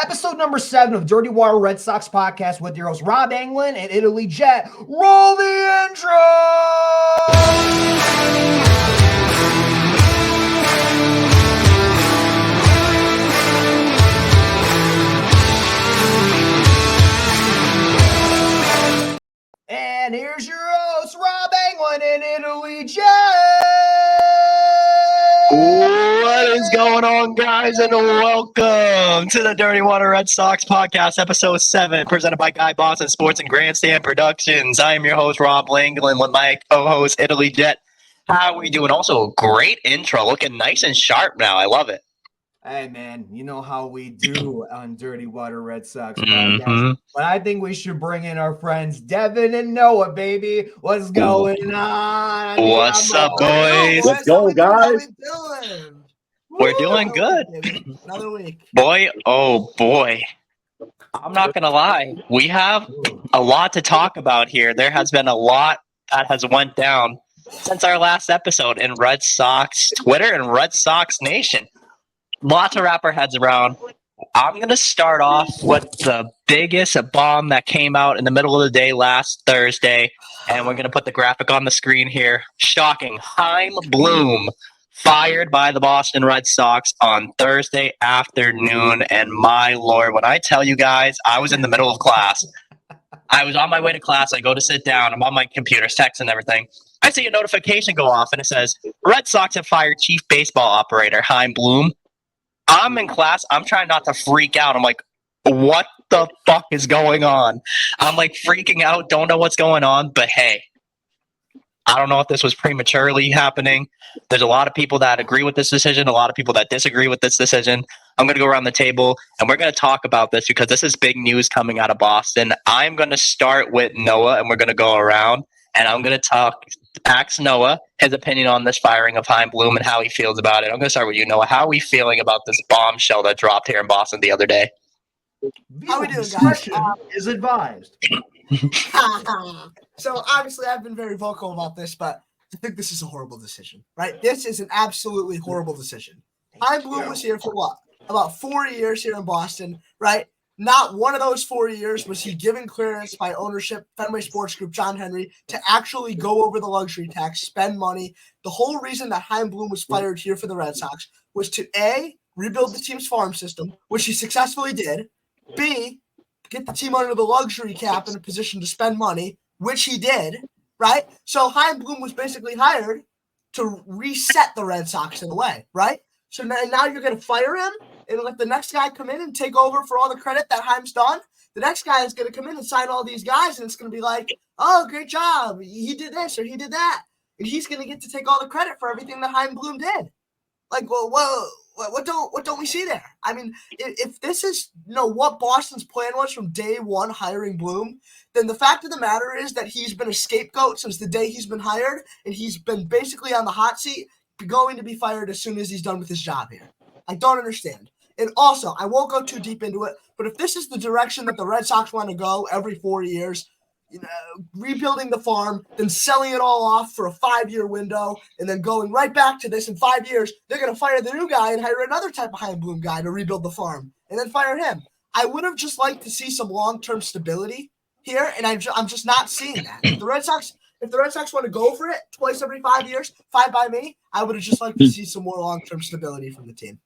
Episode number 7 of Dirty Water Red Sox podcast with your host Rob Anglin and Italy Jet. Roll the intro! And here's your host, Rob Anglin and Italy Jet. What is going on, guys, and welcome to the Dirty Water Red Sox podcast, episode 7, presented by Guy Boston Sports and Grandstand Productions. I am your host, Rob Anglin, with my co-host, Italy Jet. How are we doing? Also, great intro, looking nice and sharp now. I love it. Hey, man, you know how we do on Dirty Water Red Sox podcast. But I think we should bring in our friends Devin and Noah, baby. What's going on? What's up, boys? Let's go, guys. We're doing good. Another week. Boy, oh boy. I'm not going to lie. We have a lot to talk about here. There has been a lot that has went down since our last episode in Red Sox Twitter and Red Sox Nation. Lots to wrap our heads around. I'm going to start off with the biggest bomb that came out in the middle of the day last Thursday, and we're going to put the graphic on the screen here. Shocking. Chaim Bloom fired by the Boston Red Sox on Thursday afternoon, and my Lord, when I tell you guys, I was in the middle of class. I was on my way to class. I go to sit down. I'm on my computer's text and everything. I see a notification go off, and it says, Red Sox have fired Chief Baseball Operator Chaim Bloom. I'm in class. I'm trying not to freak out. I'm like, what the fuck is going on? I'm like freaking out. Don't know what's going on. But hey, I don't know if this was prematurely happening. There's a lot of people that agree with this decision, a lot of people that disagree with this decision. I'm going to go around the table and we're going to talk about this because this is big news coming out of Boston. I'm going to start with Noah and we're going to go around and I'm going to ask Noah his opinion on this firing of Chaim Bloom and how he feels about it. I'm going to start with you, Noah. How are we feeling about this bombshell that dropped here in Boston the other day? How we doing, guys? Is advised. So obviously I've been very vocal about this, but I think this is a horrible decision, right? This is an absolutely horrible decision. Chaim Bloom was here for what? About 4 years here in Boston, right? Not one of those 4 years was he given clearance by ownership, Fenway Sports Group, John Henry, to actually go over the luxury tax, spend money. The whole reason that Chaim Bloom was fired here for the Red Sox was to A, rebuild the team's farm system, which he successfully did, B, get the team under the luxury cap in a position to spend money, which he did, right? So Chaim Bloom was basically hired to reset the Red Sox in a way, right? So now you're going to fire him and let the next guy come in and take over for all the credit that Chaim's done. The next guy is going to come in and sign all these guys, and it's going to be like, oh, great job. He did this or he did that. And he's going to get to take all the credit for everything that Chaim Bloom did. Like, well, what don't we see there? I mean, if this is what Boston's plan was from day one hiring Bloom, then the fact of the matter is that he's been a scapegoat since the day he's been hired, and he's been basically on the hot seat, going to be fired as soon as he's done with his job here. I don't understand. And also, I won't go too deep into it, but if this is the direction that the Red Sox want to go every 4 years, rebuilding the farm, then selling it all off for a 5-year window, and then going right back to this in 5 years, they're going to fire the new guy and hire another type of Chaim Bloom guy to rebuild the farm, and then fire him. I would have just liked to see some long-term stability here, and I'm just not seeing that. If the Red Sox want to go for it twice every 5 years, fine by me. I would have just liked to see some more long-term stability from the team.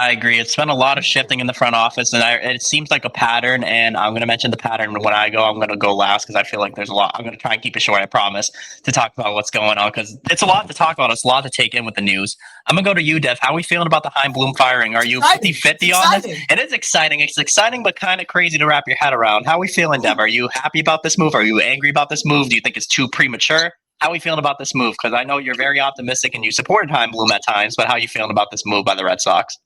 I agree. It's been a lot of shifting in the front office, and it seems like a pattern, and I'm going to mention the pattern when I go. I'm going to go last because I feel like there's a lot. I'm going to try and keep it short, I promise, to talk about what's going on because it's a lot to talk about. It's a lot to take in with the news. I'm going to go to you, Dev. How are we feeling about the Chaim Bloom firing? Are you 50-50 on this? It is exciting. It's exciting, but kind of crazy to wrap your head around. How are we feeling, Dev? Are you happy about this move? Are you angry about this move? Do you think it's too premature? How are we feeling about this move? Because I know you're very optimistic and you supported Chaim Bloom at times, but how are you feeling about this move by the Red Sox?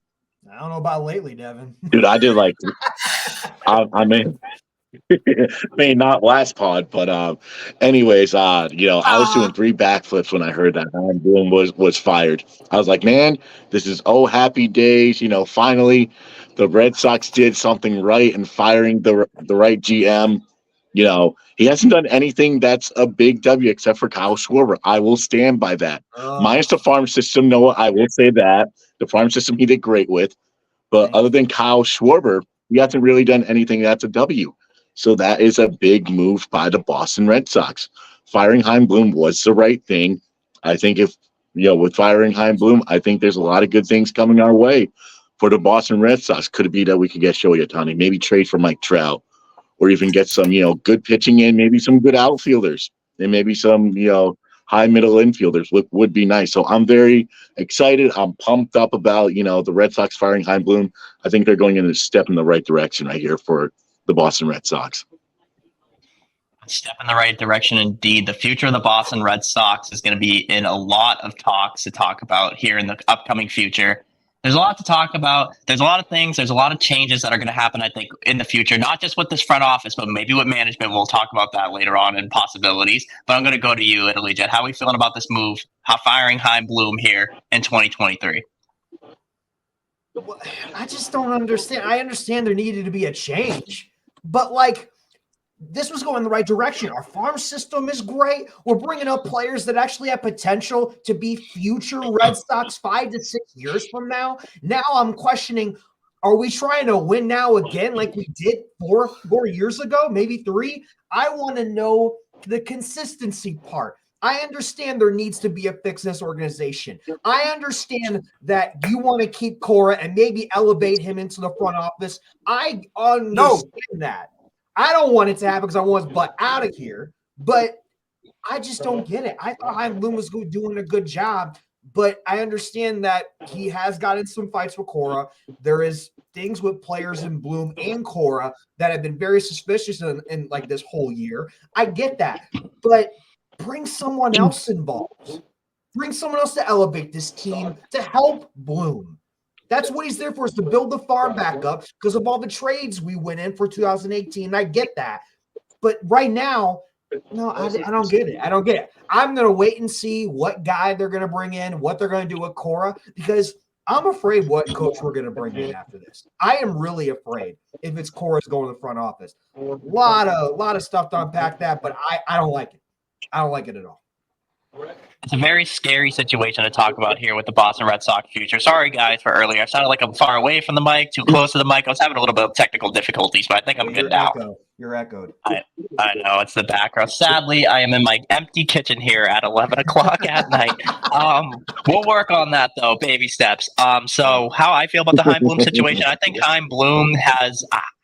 I don't know about lately, Devin. Dude, I did like I mean not last pod, but anyways, I was doing 3 backflips when I heard that Chaim Bloom was fired. I was like, man, this is happy days, finally the Red Sox did something right in firing the right GM. He hasn't done anything that's a big W except for Kyle Schwarber. I will stand by that. Minus the farm system, Noah, I will say that. The farm system he did great with. But other than Kyle Schwarber, he hasn't really done anything that's a W. So that is a big move by the Boston Red Sox. Firing Chaim Bloom was the right thing. I think if, with firing Chaim Bloom, I think there's a lot of good things coming our way for the Boston Red Sox. Could it be that we could get Shohei Ohtani, maybe trade for Mike Trout, or even get some, good pitching in, maybe some good outfielders, and maybe some, high middle infielders would be nice. So I'm very excited. I'm pumped up about, the Red Sox firing Chaim Bloom. I think they're going in a step in the right direction right here for the Boston Red Sox. Step in the right direction indeed. The future of the Boston Red Sox is going to be in a lot of talks to talk about here in the upcoming future. There's a lot to talk about. There's a lot of things. There's a lot of changes that are going to happen, I think, in the future, not just with this front office, but maybe with management. We'll talk about that later on in possibilities. But I'm going to go to you, Italy Jet. How are we feeling about this move? How firing Chaim Bloom here in 2023? Well, I just don't understand. I understand there needed to be a change, but this was going in the right direction. Our farm system is great. We're bringing up players that actually have potential to be future Red Sox 5 to 6 years from now. Now I'm questioning, are we trying to win now again like we did four years ago, maybe 3? I want to know the consistency part. I understand there needs to be a fix in this organization. I understand that you want to keep Cora and maybe elevate him into the front office. I understand that. I don't want it to happen because I want his butt out of here, but I just don't get it. I thought Chaim Bloom was doing a good job, but I understand that he has gotten some fights with Cora. There is things with players in Bloom and Cora that have been very suspicious in this whole year. I get that, but bring someone else involved. Bring someone else to elevate this team to help Bloom. That's what he's there for, is to build the farm back up because of all the trades we went in for 2018. I get that. But right now, no, I don't get it. I don't get it. I'm going to wait and see what guy they're going to bring in, what they're going to do with Cora, because I'm afraid what coach we're going to bring in after this. I am really afraid if it's Cora's going to the front office. A lot of stuff to unpack that, but I don't like it. I don't like it at all. It's a very scary situation to talk about here with the Boston Red Sox future. Sorry, guys, for earlier. I sounded like I'm far away from the mic, too close to the mic. I was having a little bit of technical difficulties, but I think I'm good now. You're echoed. I know, it's the background. Sadly, I am in my empty kitchen here at 11 o'clock at night. We'll work on that, though, baby steps. So how I feel about the Chaim Bloom situation, I think Chaim Bloom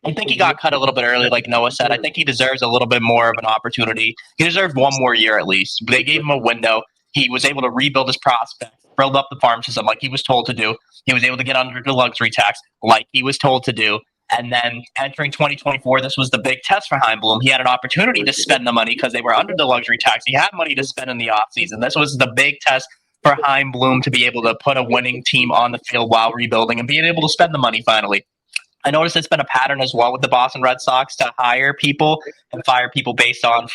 I think he got cut a little bit early, like Noah said. I think he deserves a little bit more of an opportunity. He deserved one more year at least. They gave him a window. He was able to rebuild his prospects, build up the farm system like he was told to do. He was able to get under the luxury tax like he was told to do. And then entering 2024, this was the big test for Chaim Bloom. He had an opportunity to spend the money because they were under the luxury tax. He had money to spend in the offseason. This was the big test for Chaim Bloom to be able to put a winning team on the field while rebuilding and being able to spend the money finally. I noticed it's been a pattern as well with the Boston Red Sox to hire people and fire people based on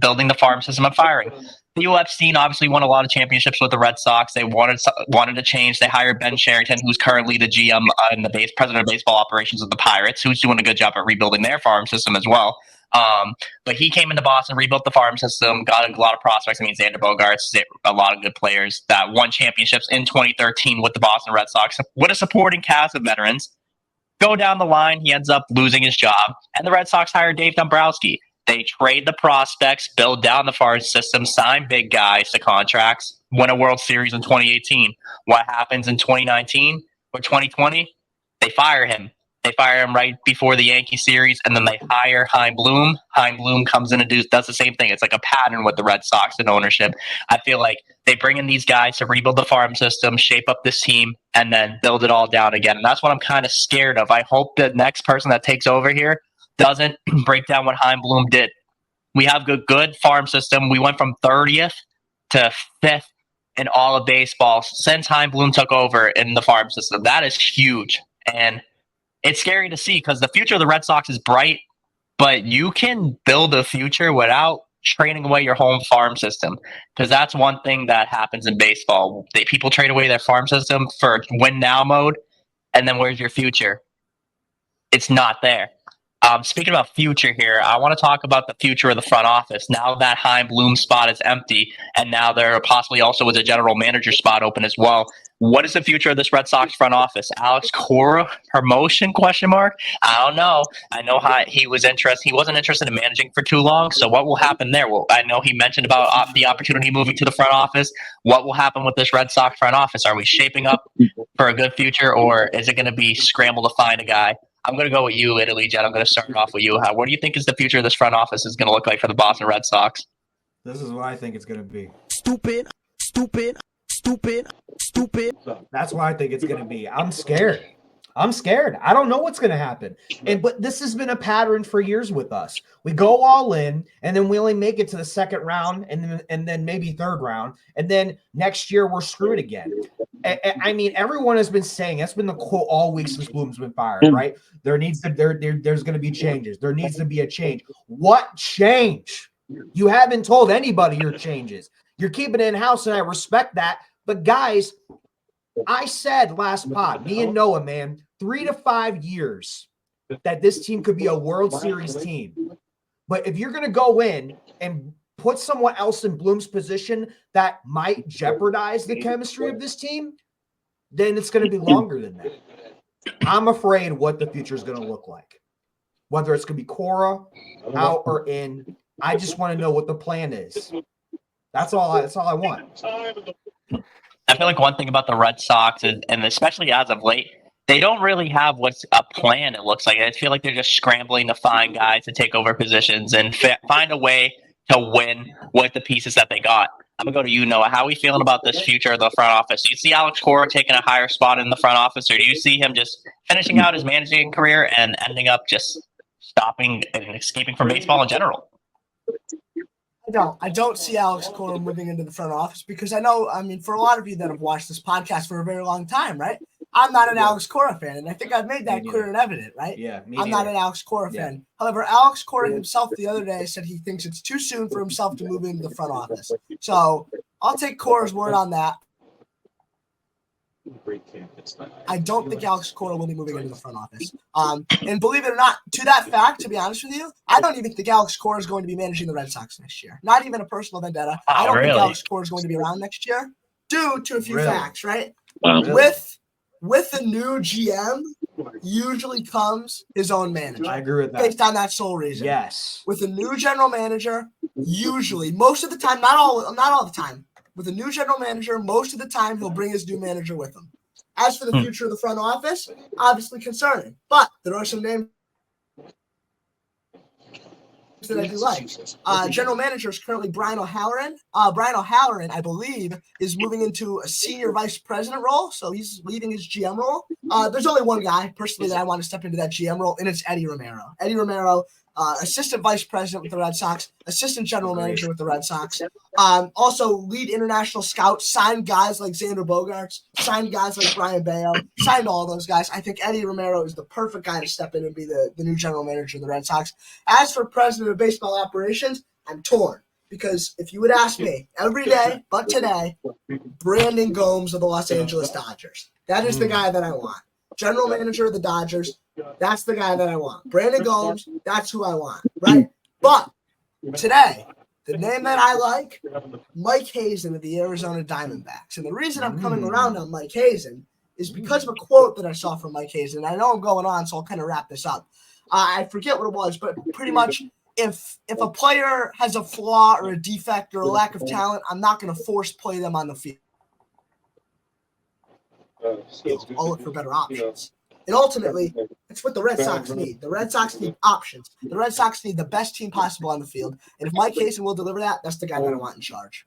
building the farm system and firing. Theo Epstein obviously won a lot of championships with the Red Sox. They wanted to change. They hired Ben Sherrington, who's currently the GM and the president of baseball operations of the Pirates, who's doing a good job at rebuilding their farm system as well. But he came into Boston, rebuilt the farm system, got a lot of prospects. I mean, Xander Bogaerts, a lot of good players that won championships in 2013 with the Boston Red Sox with a supporting cast of veterans. Go down the line, he ends up losing his job, and the Red Sox hire Dave Dombrowski. They trade the prospects, build down the farm system, sign big guys to contracts, win a World Series in 2018. What happens in 2019 or 2020? They fire him. They fire him right before the Yankee series, and then they hire Chaim Bloom. Chaim Bloom comes in and does the same thing. It's like a pattern with the Red Sox and ownership. I feel like they bring in these guys to rebuild the farm system, shape up this team, and then build it all down again. And that's what I'm kind of scared of. I hope the next person that takes over here doesn't break down what Chaim Bloom did. We have a good farm system. We went from 30th to 5th in all of baseball since Chaim Bloom took over in the farm system. That is huge. And it's scary to see because the future of the Red Sox is bright, but you can build a future without trading away your home farm system, because that's one thing that happens in baseball. People trade away their farm system for win now mode, and then where's your future? It's not there. Speaking about future here, I want to talk about the future of the front office. Now that Chaim Bloom spot is empty, and now there possibly also is a general manager spot open as well. What is the future of this Red Sox front office? Alex Cora promotion? Question mark. I don't know. I know how he was interested. He wasn't interested in managing for too long. So what will happen there? Well, I know he mentioned about the opportunity moving to the front office. What will happen with this Red Sox front office? Are we shaping up for a good future, or is it going to be scramble to find a guy? I'm going to go with you, Italy Jet. I'm going to start off with you. What do you think is the future of this front office is going to look like for the Boston Red Sox? This is what I think it's going to be. Stupid. That's what I think it's going to be. I'm scared. I don't know what's going to happen. But this has been a pattern for years with us. We go all in, and then we only make it to the second round, and then maybe third round, and then next year we're screwed again. I mean, everyone has been saying that's been the quote all week since Bloom's been fired, right? There's going to be changes. There needs to be a change. What change? You haven't told anybody your changes. You're keeping it in house, and I respect that. But guys, I said last pod, me and Noah, man, 3 to 5 years that this team could be a World Series team. But if you're going to go in and put someone else in Bloom's position that might jeopardize the chemistry of this team, then it's going to be longer than that. I'm afraid what the future is going to look like. Whether it's going to be Cora out or in, I just want to know what the plan is. That's all I want. I feel like one thing about the Red Sox, and especially as of late, they don't really have what's a plan, it looks like. I feel like they're just scrambling to find guys to take over positions and find a way to win with the pieces that they got. I'm going to go to you, Noah. How are we feeling about this future of the front office? Do you see Alex Cora taking a higher spot in the front office, or do you see him just finishing out his managing career and ending up just stopping and escaping from baseball in general? I don't see Alex Cora moving into the front office because I mean, for a lot of you that have watched this podcast for a very long time, right? I'm not an Alex Cora fan, and I think I've made that clear and evident, right? Yeah, I'm not an Alex Cora fan. However, Alex Cora himself the other day said he thinks it's too soon for himself to move into the front office. So I'll take Cora's word on that. I don't think Alex Cora will be moving into the front office. And believe it or not, to that fact, to be honest with you, I don't even think Alex Cora is going to be managing the Red Sox next year. Not even a personal vendetta. I don't think Alex Cora is going to be around next year due to a few facts, right? With a new GM, usually comes his own manager. I agree with that. Based on that sole reason. Yes. With a new general manager, usually, most of the time, not all the time, with a new general manager, most of the time, he'll bring his new manager with him. As for the future of the front office, obviously concerning. But there are some names that I do like. General manager is currently Brian O'Halloran. Brian O'Halloran, I believe, is moving into a senior vice president role, so he's leaving his GM role. There's only one guy, personally, that I want to step into that GM role, and it's Eddie Romero. Eddie Romero, assistant vice president with the Red Sox, assistant general manager with the Red Sox. Also, lead international scout, signed guys like Xander Bogaerts, signed guys like Brian Bayo, signed all those guys. I think Eddie Romero is the perfect guy to step in and be the new general manager of the Red Sox. As for president of baseball operations, I'm torn. Because if you would ask me every day but today, Brandon Gomes of the Los Angeles Dodgers. That is the guy that I want. General manager of the Dodgers, that's the guy that I want. Brandon Gomes, that's who I want, right? But today, the name that I like, Mike Hazen of the Arizona Diamondbacks. And the reason I'm coming around on Mike Hazen is because of a quote that I saw from Mike Hazen. I know I'm going on, so I'll kind of wrap this up. I forget what it was, but pretty much if a player has a flaw or a defect or a lack of talent, I'm not going to force play them on the field. I'll look for better options. And ultimately, it's what the Red Sox need. The Red Sox need options. The Red Sox need the best team possible on the field. And if Mike Hazen will deliver that, that's the guy that I want in charge.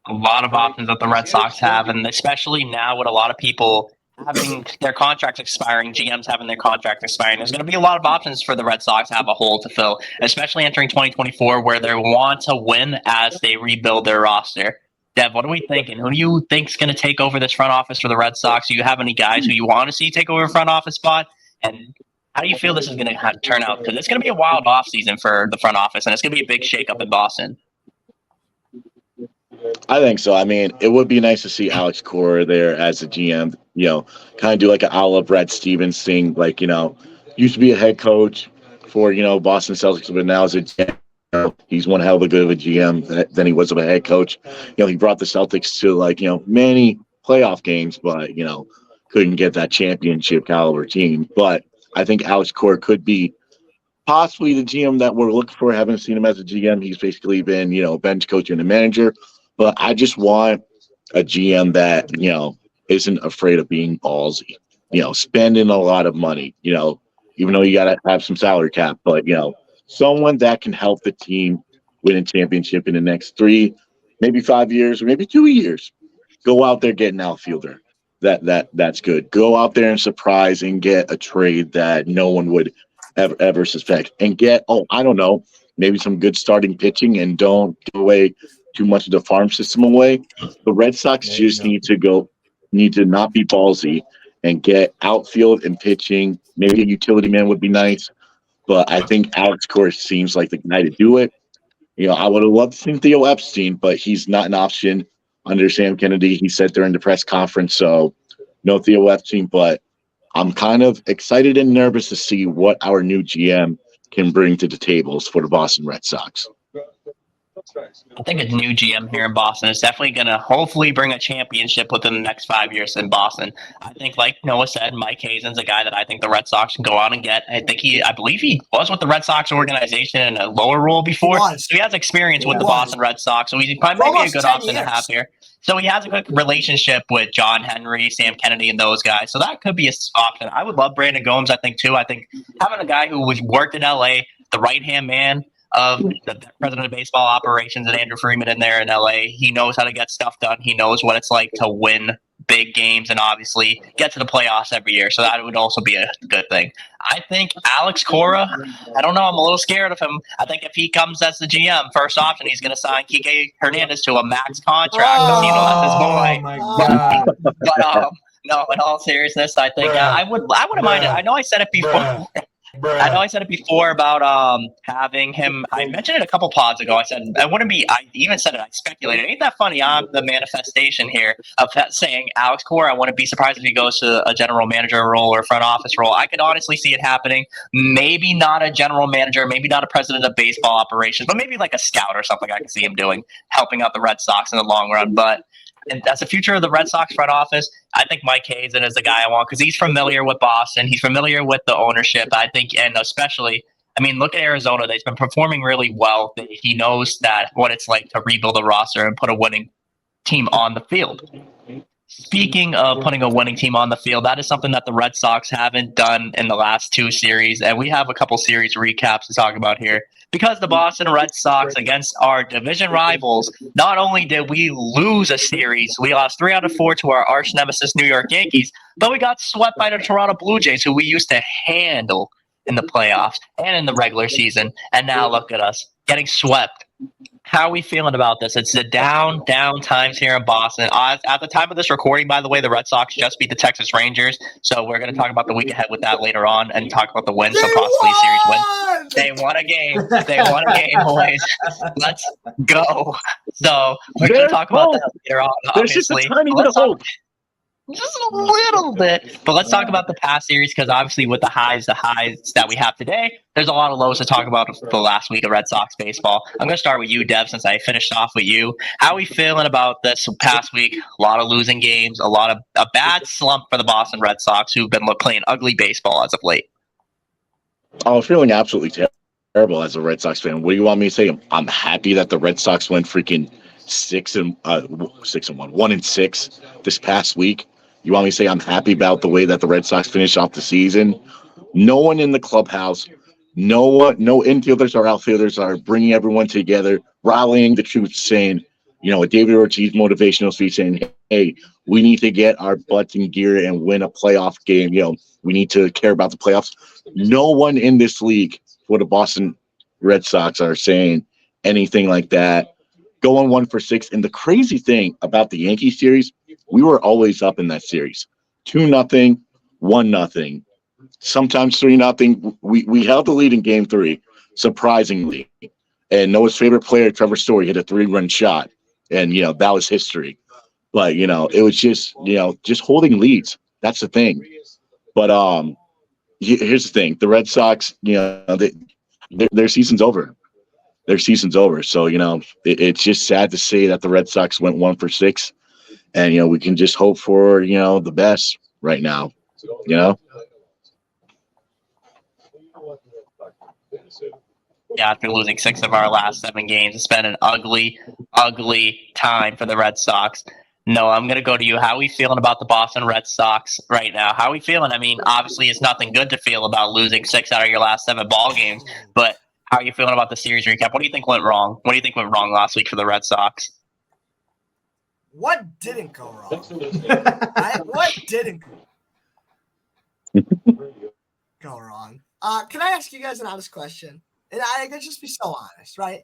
A lot of options that the Red Sox have, and especially now with a lot of people having their contracts expiring, GMs having their contracts expiring, there's going to be a lot of options for the Red Sox to have a hole to fill, especially entering 2024 where they want to win as they rebuild their roster. Dev, what are we thinking? Who do you think is going to take over this front office for the Red Sox? Do you have any guys who you want to see take over a front office spot? And how do you feel this is going to turn out? Because it's going to be a wild offseason for the front office, and it's going to be a big shakeup in Boston. I think so. I mean, it would be nice to see Alex Cora there as a GM, kind of do like an a la Brad Stevens thing, like, used to be a head coach for, Boston Celtics, but now as a GM. He's one hell of a good of a GM than he was of a head coach. He brought the Celtics to many playoff games, but couldn't get that championship caliber team. But I think Alex Cora could be possibly the GM that we're looking for. I haven't seen him as a GM. He's basically been, bench coach and a manager. But I just want a GM that, isn't afraid of being ballsy, spending a lot of money, even though you got to have some salary cap. But, someone that can help the team win a championship in the next 3, maybe 5 years, or maybe 2 years. Go out there, get an outfielder. That's good. Go out there and surprise and get a trade that no one would ever suspect, and get I don't know, maybe some good starting pitching, and don't give away too much of the farm system away. The Red Sox just need to not be ballsy and get outfield and pitching. Maybe a utility man would be nice, but I think Alex Cora seems like the guy to do it. I would have loved to see Theo Epstein, but he's not an option under Sam Kennedy. He said during the press conference, so no Theo Epstein, but I'm kind of excited and nervous to see what our new GM can bring to the tables for the Boston Red Sox. I think a new GM here in Boston is definitely going to hopefully bring a championship within the next 5 years in Boston. I think, like Noah said, Mike Hazen's a guy that I think the Red Sox can go out and get. I believe he was with the Red Sox organization in a lower role before. So he has experience with the Boston Red Sox. So he's probably maybe a good option to have here. So he has a good relationship with John Henry, Sam Kennedy, and those guys. So that could be an option. I would love Brandon Gomes, I think, too. I think having a guy who was worked in LA, the right-hand man of the president of baseball operations, and Andrew Freeman in there in LA. He knows how to get stuff done. He knows what it's like to win big games and obviously get to the playoffs every year. So that would also be a good thing. I think Alex Cora, I don't know, I'm a little scared of him. I think if he comes as the GM, first option, he's going to sign Kike Hernandez to a max contract because that's his boy. Oh my God. But no, in all seriousness, I think I wouldn't mind it. I know I said it before. I know I said it before about having him. I mentioned it a couple pods ago. I said I wouldn't be. I even said it. I speculated. Ain't that funny? I'm the manifestation here of that saying Alex Cora. I wouldn't be surprised if he goes to a general manager role or front office role. I could honestly see it happening. Maybe not a general manager. Maybe not a president of baseball operations, but maybe like a scout or something. I could see him doing, helping out the Red Sox in the long run. But and that's the future of the Red Sox front office. I think Mike Hazen is the guy I want because he's familiar with Boston. He's familiar with the ownership, I think, and especially, I mean, look at Arizona. They've been performing really well. He knows that what it's like to rebuild a roster and put a winning team on the field. Speaking of putting a winning team on the field, that is something that the Red Sox haven't done in the last 2 series, and we have a couple series recaps to talk about here. Because the Boston Red Sox, against our division rivals, not only did we lose a series, we lost 3 out of 4 to our arch nemesis New York Yankees, but we got swept by the Toronto Blue Jays, who we used to handle in the playoffs and in the regular season. And now look at us getting swept. How are we feeling about this? It's the down times here in Boston. At the time of this recording, by the way, the Red Sox just beat the Texas Rangers. So we're going to talk about the week ahead with that later on and talk about the win, so possibly a series win. They won a game. They won a game, boys. Let's go. So we're going to talk about that later on, There's just obviously. a tiny bit of hope. Just a little bit. But let's talk about the past series because obviously with the highs that we have today, there's a lot of lows to talk about for the last week of Red Sox baseball. I'm going to start with you, Dev, since I finished off with you. How are we feeling about this past week? A lot of losing games, a bad slump for the Boston Red Sox who've been playing ugly baseball as of late. I'm feeling absolutely terrible as a Red Sox fan. What do you want me to say? I'm happy that the Red Sox went freaking 1-6 this past week. You want me to say I'm happy about the way that the Red Sox finished off the season? No one in the clubhouse, no infielders or outfielders are bringing everyone together, rallying the troops, saying, a David Ortiz motivational speech saying, hey, we need to get our butts in gear and win a playoff game. We need to care about the playoffs. No one in this league for the Boston Red Sox are saying anything like that. Going 1-6. And the crazy thing about the Yankee series, we were always up in that series. 2-0, 1-0, sometimes 3-0. We held the lead in game 3, surprisingly. And Noah's favorite player, Trevor Story, hit a 3-run shot. And, that was history. But, it was just holding leads. That's the thing. But here's the thing. The Red Sox, their season's over. Their season's over. So, it's just sad to say that the Red Sox went 1-6. and we can just hope for the best right now. Yeah, after losing 6 of our last 7 games, it's been an ugly, ugly time for the Red Sox. No, I'm going to go to you. How are we feeling about the Boston Red Sox right now? How are we feeling? I mean, obviously, it's nothing good to feel about losing 6 out of your last 7 ball games, but how are you feeling about the series recap? What do you think went wrong? What do you think went wrong last week for the Red Sox? What didn't go wrong? What didn't go wrong? Can I ask you guys an honest question? And I can just be so honest, right?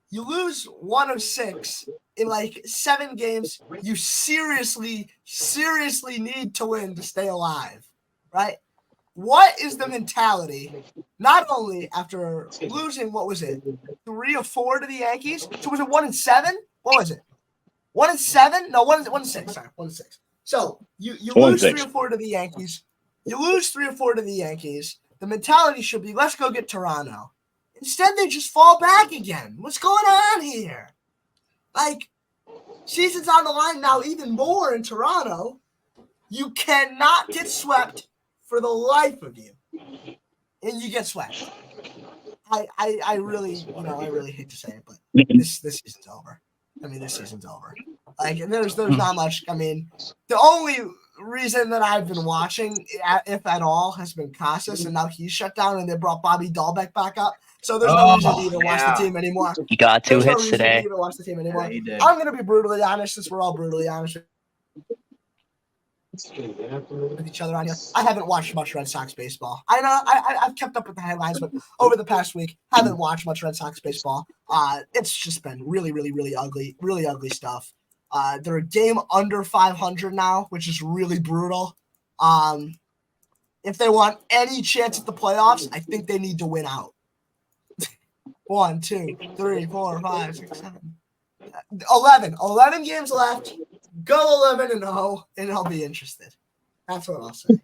You lose 1 of 6 in like 7 games. You seriously need to win to stay alive, right? What is the mentality? Not only after losing, what was it, 3 or 4 to the Yankees? So was it 1 and 7? What was it? 1 and 7? No, 1 and 6. Sorry, 1 and 6. So you lose 3 or 4 to the Yankees. You lose 3 or 4 to the Yankees. The mentality should be, let's go get Toronto. Instead, they just fall back again. What's going on here? Like, season's on the line now even more in Toronto. You cannot get swept for the life of you. And you get swept. I really hate to say it, but this season's over. I mean, this season's over. Like, and there's not much. I mean, the only reason that I've been watching, if at all, has been Casas, and now he's shut down, and they brought Bobby Dahlbeck back up. So there's no reason to even watch the team anymore. He got 2 hits To today. even watch the team anymore. Yeah, he did. I'm going to be brutally honest, since we're all brutally honest with each other on here. I haven't watched much Red Sox baseball. I know I've kept up with the headlines, but over the past week, haven't watched much Red Sox baseball. It's just been really ugly stuff. They're a game under 500 now, which is really brutal. If they want any chance at the playoffs, I think they need to win out. 1, 2, 3, 4, 5, 6, 7, 11 games left. Go 11-0, and I'll be interested. That's what I'll say.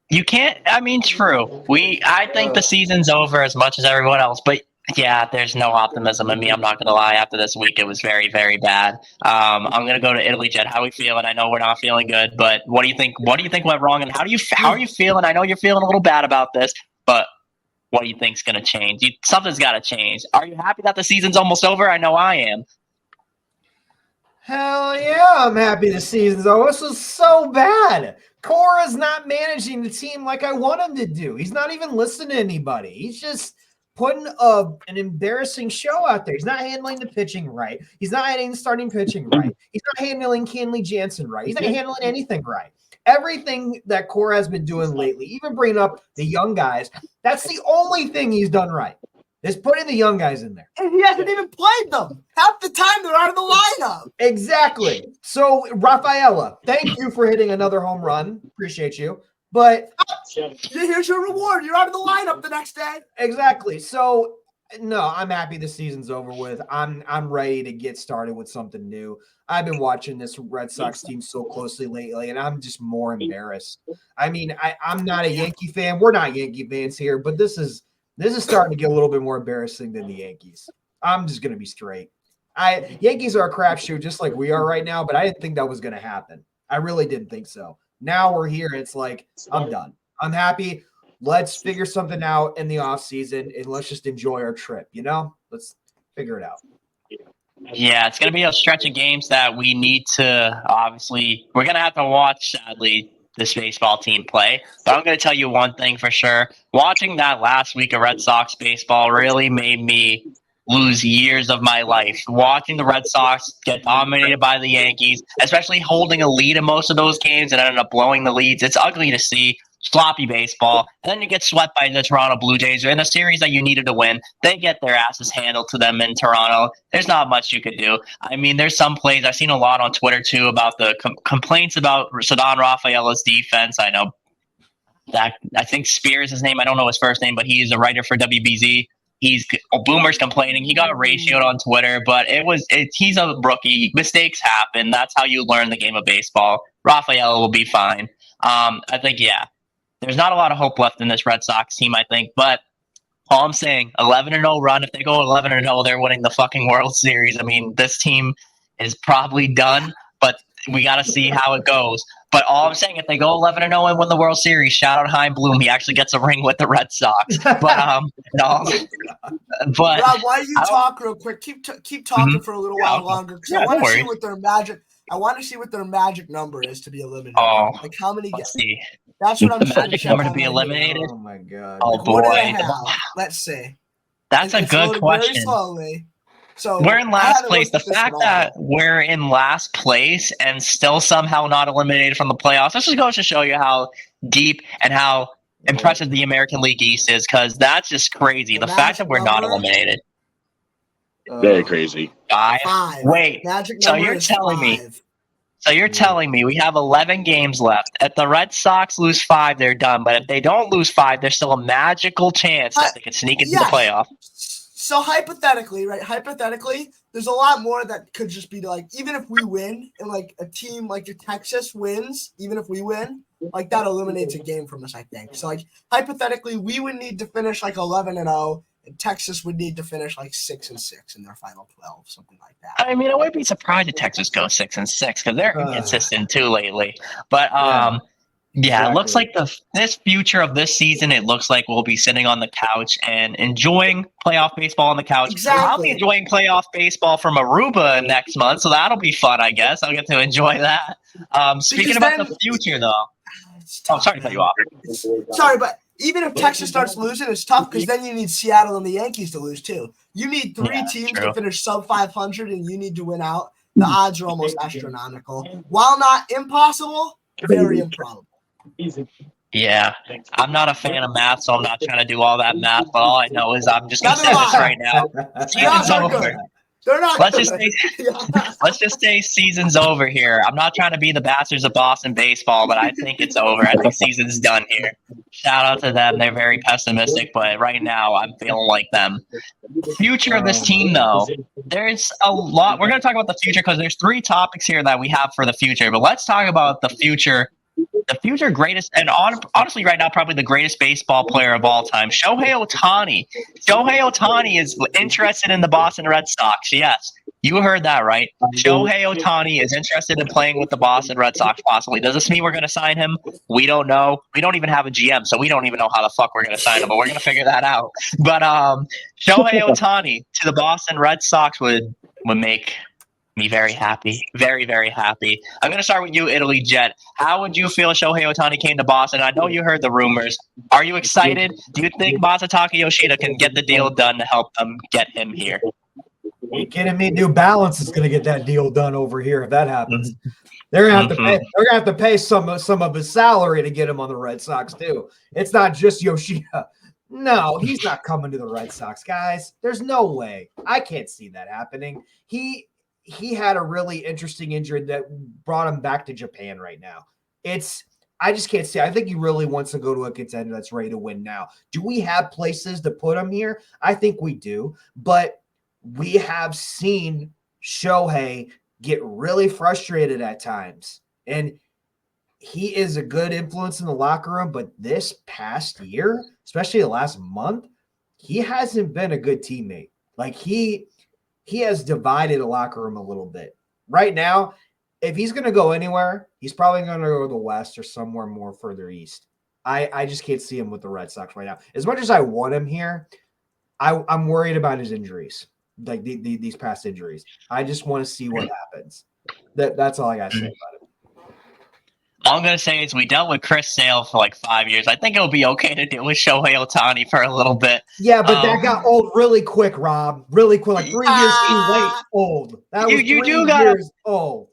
You can't. I mean, true. I think the season's over as much as everyone else, but yeah, there's no optimism in me. I'm not gonna lie. After this week, it was very, very bad. I'm gonna go to Italy, Jed. How are we feeling? I know we're not feeling good, but what do you think? What do you think went wrong, and how are you feeling? I know you're feeling a little bad about this, but what do you think's gonna change? Something's got to change. Are you happy that the season's almost over? I know I am. Hell yeah, I'm happy the season's over. This was so bad. Cora's not managing the team like I want him to do. He's not even listening to anybody. He's just putting an embarrassing show out there. He's not handling the pitching right. He's not handling the starting pitching right. He's not handling Kenley Jansen right. He's not handling anything right. Everything that Cora has been doing lately, even bringing up the young guys, that's the only thing he's done right, is putting the young guys in there. And he hasn't even played them. Half the time they're out of the lineup. Exactly. So, Rafaela, thank you for hitting another home run. Appreciate you. But here's your reward. You're out of the lineup the next day. exactly. So, no, I'm happy the season's over with. I'm ready to get started with something new. I've been watching this Red Sox team so closely lately, and I'm just more embarrassed. I mean, I'm not a Yankee fan. We're not Yankee fans here, but this is starting to get a little bit more embarrassing than the Yankees. I'm just going to be straight. Yankees are a crapshoot just like we are right now, but I didn't think that was going to happen. I really didn't think so. Now we're here. It's like, I'm done. I'm happy. Let's figure something out in the offseason, and let's just enjoy our trip, Let's figure it out. Yeah, it's going to be a stretch of games that we need to, obviously, we're going to have to watch, sadly, this baseball team play. But I'm going to tell you one thing for sure. Watching that last week of Red Sox baseball really made me lose years of my life. Watching the Red Sox get dominated by the Yankees, especially holding a lead in most of those games and ended up blowing the leads. It's ugly to see. Sloppy baseball, and then you get swept by the Toronto Blue Jays in a series that you needed to win. They get their asses handled to them in Toronto. There's not much you could do. I mean, there's some plays I've seen a lot on Twitter too about the complaints about Ceddanne Rafaela's defense. I know that I think Spears is his name. I don't know his first name, but he's a writer for WBZ. Boomer's complaining. He got ratioed on Twitter, but he's a rookie. Mistakes happen. That's how you learn the game of baseball. Rafaela will be fine. I think, yeah. There's not a lot of hope left in this Red Sox team, I think. But all I'm saying, 11-0 run. If they go 11-0, they're winning the fucking World Series. I mean, this team is probably done, but we got to see how it goes. But all I'm saying, if they go 11-0 and win the World Series, shout out Chaim Bloom. He actually gets a ring with the Red Sox. But Rob, why don't you talk real quick? Keep talking for a little while longer because I want to see what their magic. I want to see what their magic number is to be eliminated. Oh, like how many? Let's see. That's what I'm the magic number to be eliminated. Oh my god! Oh like, boy! What do they have? Let's see. That's a good question. Very slowly. So we're in last place. The fact that we're in last place and still somehow not eliminated from the playoffs, this just goes to show you how deep and how impressive the American League East is, because that's just crazy. The fact that we're not eliminated. Very crazy. Five. Wait, so you're telling me we have 11 games left. If the Red Sox lose 5, they're done. But if they don't lose 5, there's still a magical chance that they can sneak into the playoff. So hypothetically, there's a lot more that could just be like, even if we win and like a team like Texas wins, even if we win, like that eliminates a game from us, I think. So like hypothetically, we would need to finish like 11-0, and Texas would need to finish like 6-6 in their final 12, something like that. I mean, I wouldn't be surprised if Texas goes 6-6 because they're inconsistent too lately. But yeah, it looks like this future of this season, it looks like we'll be sitting on the couch and enjoying playoff baseball on the couch. Exactly. I'll be enjoying playoff baseball from Aruba next month, so that'll be fun, I guess. I'll get to enjoy that. Speaking about the future, though. Sorry to cut you off. Sorry, but even if Texas starts losing, it's tough because then you need Seattle and the Yankees to lose, too. You need 3 teams to finish sub 500, and you need to win out. The odds are almost astronomical. While not impossible, very improbable. Yeah, I'm not a fan of math, so I'm not trying to do all that math. But all I know is I'm just going to say this right now. Season's over. They're not. Let's just say season's over here. I'm not trying to be the bastards of Boston baseball, but I think it's over. I think season's done here. Shout out to them. They're very pessimistic, but right now I'm feeling like them. Future of this team, though, there's a lot. We're going to talk about the future because there's 3 topics here that we have for the future. But let's talk about the future. The future greatest, and honestly right now, probably the greatest baseball player of all time, Shohei Ohtani. Shohei Ohtani is interested in the Boston Red Sox. Yes, you heard that right. Shohei Ohtani is interested in playing with the Boston Red Sox possibly. Does this mean we're going to sign him? We don't know. We don't even have a GM, so we don't even know how the fuck we're going to sign him, but we're going to figure that out. But Shohei Ohtani to the Boston Red Sox would make me very happy. Very, very happy. I'm going to start with you, Italy Jet. How would you feel if Shohei Ohtani came to Boston? I know you heard the rumors. Are you excited? Do you think Masataka Yoshida can get the deal done to help them get him here? Are you kidding me? New Balance is going to get that deal done over here if that happens. They're going to have to pay. They're going to have to pay some of his salary to get him on the Red Sox too. It's not just Yoshida. No, he's not coming to the Red Sox, guys. There's no way. I can't see that happening. He had a really interesting injury that brought him back to Japan right now. I just can't see. I think he really wants to go to a contender that's ready to win now. Do we have places to put him here? I think we do, but we have seen Shohei get really frustrated at times, and he is a good influence in the locker room, but this past year, especially the last month, he hasn't been a good teammate. Like he has divided the locker room a little bit. Right now, if he's going to go anywhere, he's probably going to go to the West or somewhere more further east. I just can't see him with the Red Sox right now. As much as I want him here, I'm worried about his injuries, like these past injuries. I just want to see what happens. That's all I got to say about it. All I'm going to say is we dealt with Chris Sale for like 5 years. I think it'll be okay to deal with Shohei Ohtani for a little bit. Yeah, but that got old really quick, Rob. Really quick. Like 3 years too late. Old. That was 3 years old.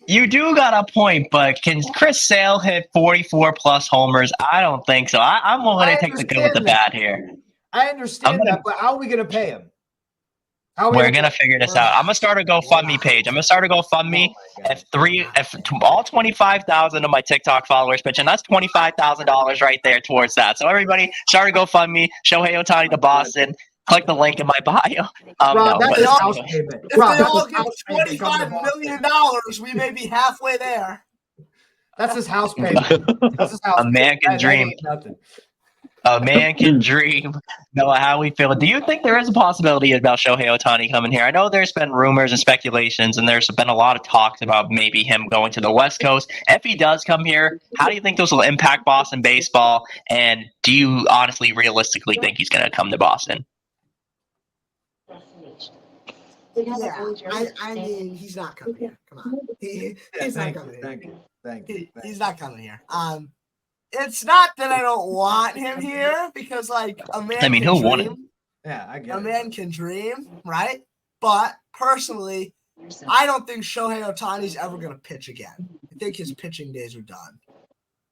You do got a point, but can Chris Sale hit 44-plus homers? I don't think so. I'm willing to take the good with the bad here. I understand that, but how are we going to pay him? We're going to figure this out. I'm going to start a GoFundMe page. I'm going to start a GoFundMe. If all 25,000 of my TikTok followers pitch, and that's $25,000 right there towards that. So everybody, start a GoFundMe. Shohei Ohtani to Boston. Click the link in my bio. Rob, that's his house payment. If they all get $25 million, we may be halfway there. That's his house payment. That's his house American dream. Nothing. A man can dream. Noah, how we feel? Do you think there is a possibility about Shohei Ohtani coming here? I know there's been rumors and speculations, and there's been a lot of talks about maybe him going to the West Coast. If he does come here, how do you think those will impact Boston baseball? And do you honestly, realistically think he's going to come to Boston? Yeah, I mean, he's not coming here. Come on, he's not coming here. Thank you. He's not coming here. It's not that I don't want him here because, like, a man. I mean, can who dream. wouldn't? Yeah, I get A it. man can dream, right? But personally, I don't think Shohei Ohtani's ever going to pitch again. I think his pitching days are done,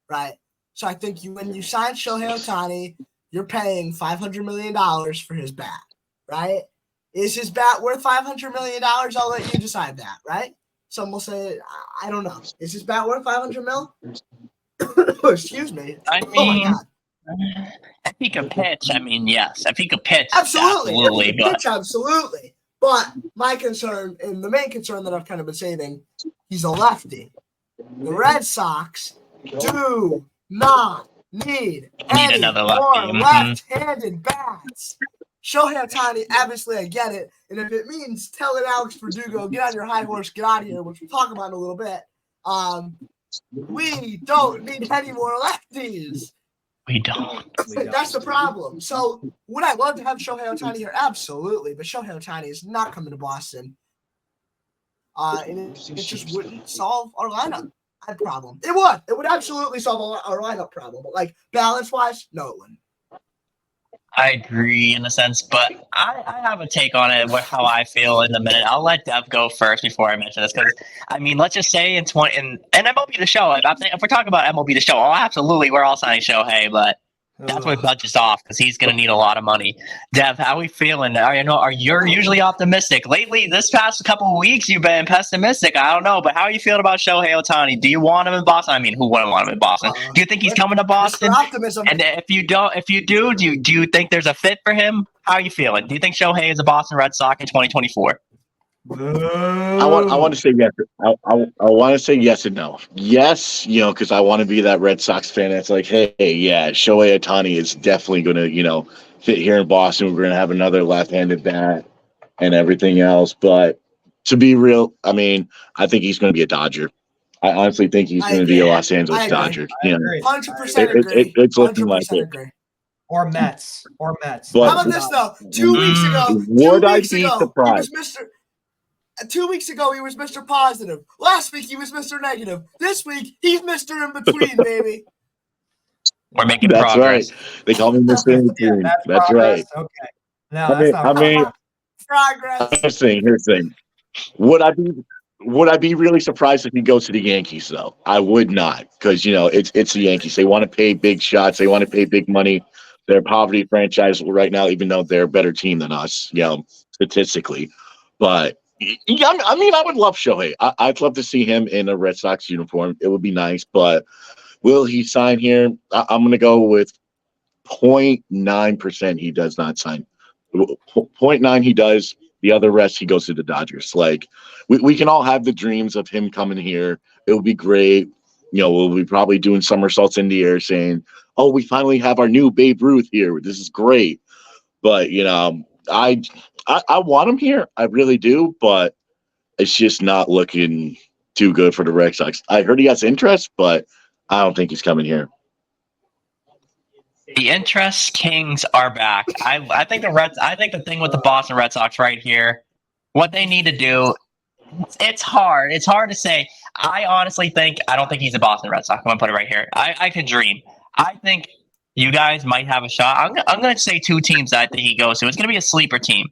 right? So I think when you sign Shohei Ohtani, you're paying $500 million for his bat, right? Is his bat worth $500 million? I'll let you decide that, right? Some will say, I don't know. Is his bat worth $500 mil? Excuse me. I Oh my mean, God. if he could pitch, I mean, yes. If he could pitch, Absolutely. absolutely. But Pitch, absolutely. But my concern, and the main concern that I've kind of been saving, he's a lefty. The Red Sox do not need any another more lefty. Mhm. left-handed bats. Shohei Ohtani, obviously, I get it. And if it means telling Alex Verdugo, get on your high horse, get out of here, which we'll talk about in a little bit, we don't need any more lefties. we don't. That's the problem. So would I love to have Shohei Ohtani here? Absolutely. But Shohei Ohtani is not coming to Boston. And it just wouldn't solve our lineup problem. It would. It would absolutely solve our lineup problem. But, like, balance-wise, no, it wouldn't. I agree in a sense, but I have a take on it, how I feel in a minute. I'll let Dev go first before I mention this because, I mean, let's just say in MLB The Show, if we're talking about MLB The Show, absolutely, we're all signing Shohei, but that's what budget's off because he's going to need a lot of money. Dev, how are we feeling? Are you usually optimistic? Lately, this past couple of weeks, you've been pessimistic. I don't know, but how are you feeling about Shohei Ohtani? Do you want him in Boston? I mean, who wouldn't want him in Boston? Do you think he's coming to Boston? Optimism. And if you do you think there's a fit for him? How are you feeling? Do you think Shohei is a Boston Red Sox in 2024? I want to say yes. I want to say yes and no. Yes, because I want to be that Red Sox fan that's like, hey, yeah, Shohei Ohtani is definitely going to, fit here in Boston. We're going to have another left-handed bat and everything else. But to be real, I mean, I think he's going to be a Dodger. I honestly think he's going to be a Los Angeles Dodger. 100% agree. It's looking like it. Agree. Or Mets. But, how about this, though? 2 weeks ago, would I be surprised? 2 weeks ago, he was Mr. Positive. Last week, he was Mr. Negative. This week, he's Mr. In Between, baby. We're making That's progress. Right. They call me Mr. In Between. That's right. Okay. No, progress. Here's the thing. Would I be really surprised if he goes to the Yankees, though? I would not, because, it's the Yankees. They want to pay big shots. They want to pay big money. They're a poverty franchise right now, even though they're a better team than us, statistically. But I mean, I would love Shohei. I'd love to see him in a Red Sox uniform. It would be nice, but will he sign here? I'm going to go with 0.9% he does not sign. 0.9 he does. The other rest, he goes to the Dodgers. Like, we can all have the dreams of him coming here. It would be great. We'll be probably doing somersaults in the air saying, oh, we finally have our new Babe Ruth here. This is great. But, I want him here. I really do, but it's just not looking too good for the Red Sox. I heard he has interest, but I don't think he's coming here. The interest kings are back. I think the thing with the Boston Red Sox right here, what they need to do, it's hard. It's hard to say. I honestly I don't think he's a Boston Red Sox. I'm gonna put it right here. I could dream. I think you guys might have a shot. I'm gonna say two teams that I think he goes to. It's gonna be a sleeper team.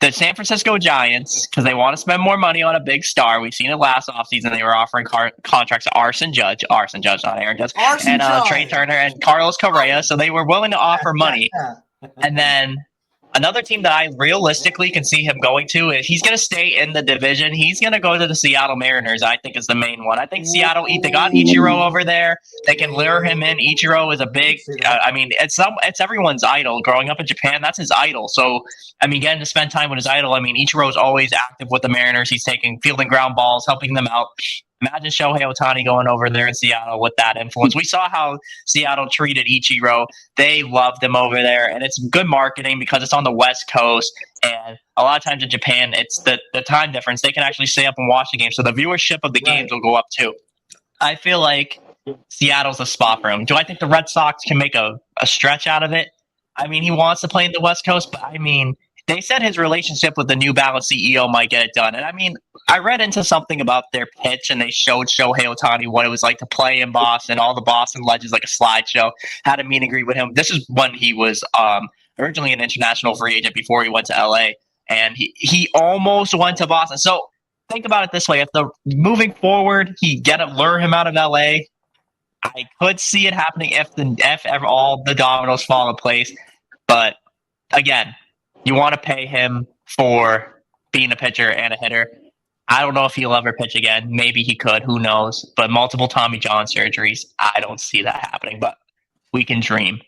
The San Francisco Giants, because they want to spend more money on a big star. We've seen it last offseason. They were offering contracts to Arson Judge, not Aaron Judge, and Trey Turner and Carlos Correa. So they were willing to offer money. And then another team that I realistically can see him going to is he's going to stay in the division. He's going to go to the Seattle Mariners, I think, is the main one. I think Seattle, they got Ichiro over there. They can lure him in. Ichiro is a big, it's everyone's idol. Growing up in Japan, that's his idol. So, getting to spend time with his idol. Ichiro is always active with the Mariners. He's fielding ground balls, helping them out. Imagine Shohei Ohtani going over there in Seattle with that influence. We saw how Seattle treated Ichiro. They loved him over there, and it's good marketing because it's on the West Coast. And a lot of times in Japan, it's the time difference. They can actually stay up and watch the game, so the viewership of the games will go up too. I feel like Seattle's a spot for him. Do I think the Red Sox can make a stretch out of it? I mean, he wants to play in the West Coast, but I mean, they said his relationship with the New Balance CEO might get it done. And I mean, I read into something about their pitch, and they showed Shohei Ohtani what it was like to play in Boston. All the Boston legends, like a slideshow, had a meet and greet with him. This is when he was originally an international free agent before he went to LA, and he almost went to Boston. So think about it this way: if moving forward, he lure him out of LA. I could see it happening if ever all the dominoes fall in place. But again, you want to pay him for being a pitcher and a hitter. I don't know if he'll ever pitch again. Maybe he could. Who knows? But multiple Tommy John surgeries, I don't see that happening. But we can dream.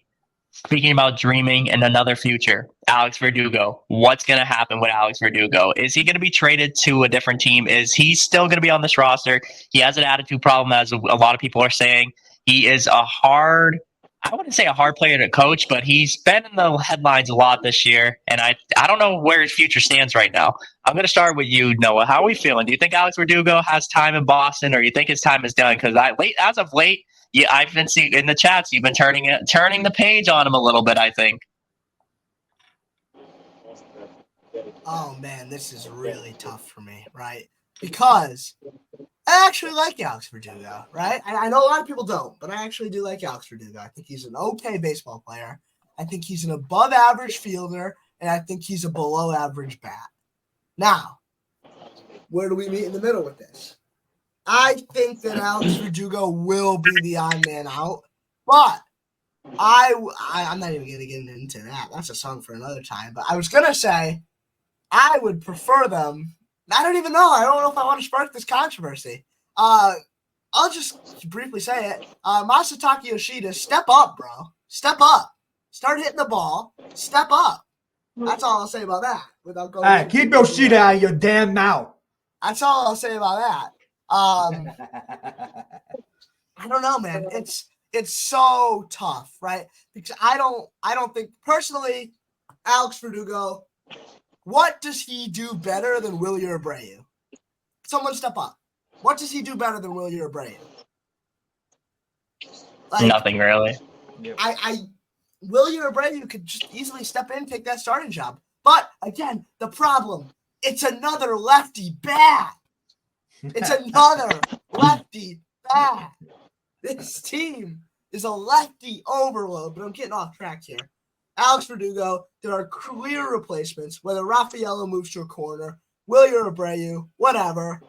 Speaking about dreaming in another future, Alex Verdugo. What's going to happen with Alex Verdugo? Is he going to be traded to a different team? Is he still going to be on this roster? He has an attitude problem, as a lot of people are saying. He is I wouldn't say a hard player to coach, but he's been in the headlines a lot this year. And I don't know where his future stands right now. I'm going to start with you, Noah. How are we feeling? Do you think Alex Verdugo has time in Boston, or you think his time is done? Because as of late, yeah, I've been seeing in the chats, you've been turning the page on him a little bit, I think. Oh, man, this is really tough for me, right? Because I actually like Alex Verdugo, right? I know a lot of people don't, but I actually do like Alex Verdugo. I think he's an okay baseball player. I think he's an above-average fielder, and I think he's a below-average bat. Now, where do we meet in the middle with this? I think that Alex Verdugo will be the odd man out, but I'm not even going to get into that. That's a song for another time. But I was going to say I would prefer them. I don't even know. I don't know if I want to spark this controversy. I'll just briefly say it. Masataka Yoshida, step up, bro. Step up. Start hitting the ball. Step up. That's all I'll say about that. Without going. Hey, keep Yoshida out of your damn mouth. That's all I'll say about that. I don't know, man. It's so tough, right? Because I don't think personally, Alex Verdugo. What does he do better than Wilyer Abreu? Someone step up. What does he do better than Wilyer Abreu? Nothing really. Wilyer Abreu could just easily step in and take that starting job. But again, the problem, it's another lefty bat. It's another lefty bat. This team is a lefty overload, but I'm getting off track here. Alex Verdugo, there are clear replacements, whether Raffaello moves to a corner, Wilyer Abreu, whatever.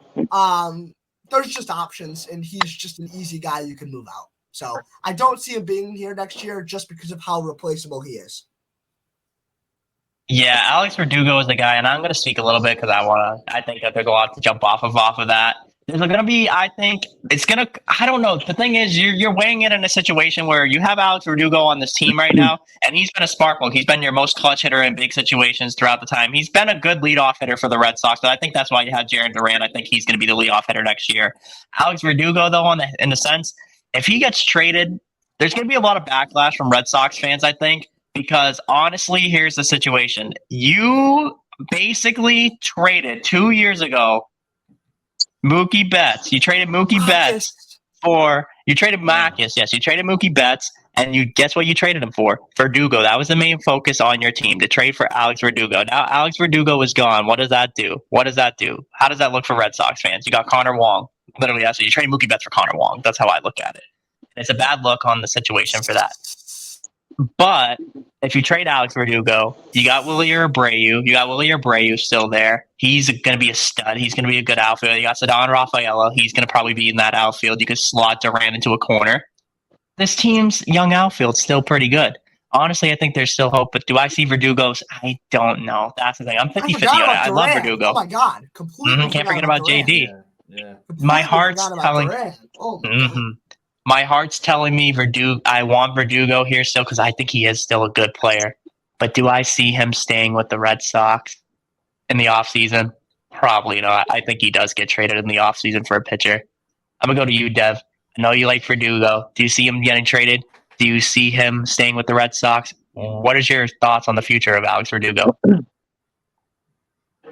There's just options, and he's just an easy guy you can move out. So I don't see him being here next year just because of how replaceable he is. Yeah, Alex Verdugo is the guy, and I'm going to speak a little bit because I think that there's a lot to jump off of that. There's going to be, I think, I don't know. The thing is, you're weighing it in a situation where you have Alex Verdugo on this team right now, and he's been a spark plug. He's been your most clutch hitter in big situations throughout the time. He's been a good leadoff hitter for the Red Sox, so I think that's why you have Jarren Duran. I think he's going to be the leadoff hitter next year. Alex Verdugo, though, in the sense, if he gets traded, there's going to be a lot of backlash from Red Sox fans, I think, because honestly, here's the situation. You basically traded 2 years ago Mookie Betts. You traded Mookie Betts you traded Marcus. Yes, you traded Mookie Betts, and guess what you traded him for? Verdugo. That was the main focus on your team, to trade for Alex Verdugo. Now Alex Verdugo is gone. What does that do? How does that look for Red Sox fans? You got Connor Wong. Literally, that's you traded Mookie Betts for Connor Wong. That's how I look at it. It's a bad look on the situation for that. But if you trade Alex Verdugo, you got Wilyer Abreu. You got Wilyer Abreu still there. He's going to be a stud. He's going to be a good outfielder. You got Ceddanne Rafaela. He's going to probably be in that outfield. You could slot Duran into a corner. This team's young outfield's still pretty good. Honestly, I think there's still hope. But do I see Verdugo's? I don't know. That's the thing. I'm 50-50 on it. I love Verdugo. Oh, my God. Completely can't forget about Duran. JD. Yeah. My heart's telling God. My heart's telling me I want Verdugo here still because I think he is still a good player. But do I see him staying with the Red Sox in the offseason? Probably not. I think he does get traded in the offseason for a pitcher. I'm gonna go to you, Dev. I know you like Verdugo. Do you see him getting traded? Do you see him staying with the Red Sox? What is your thoughts on the future of Alex Verdugo?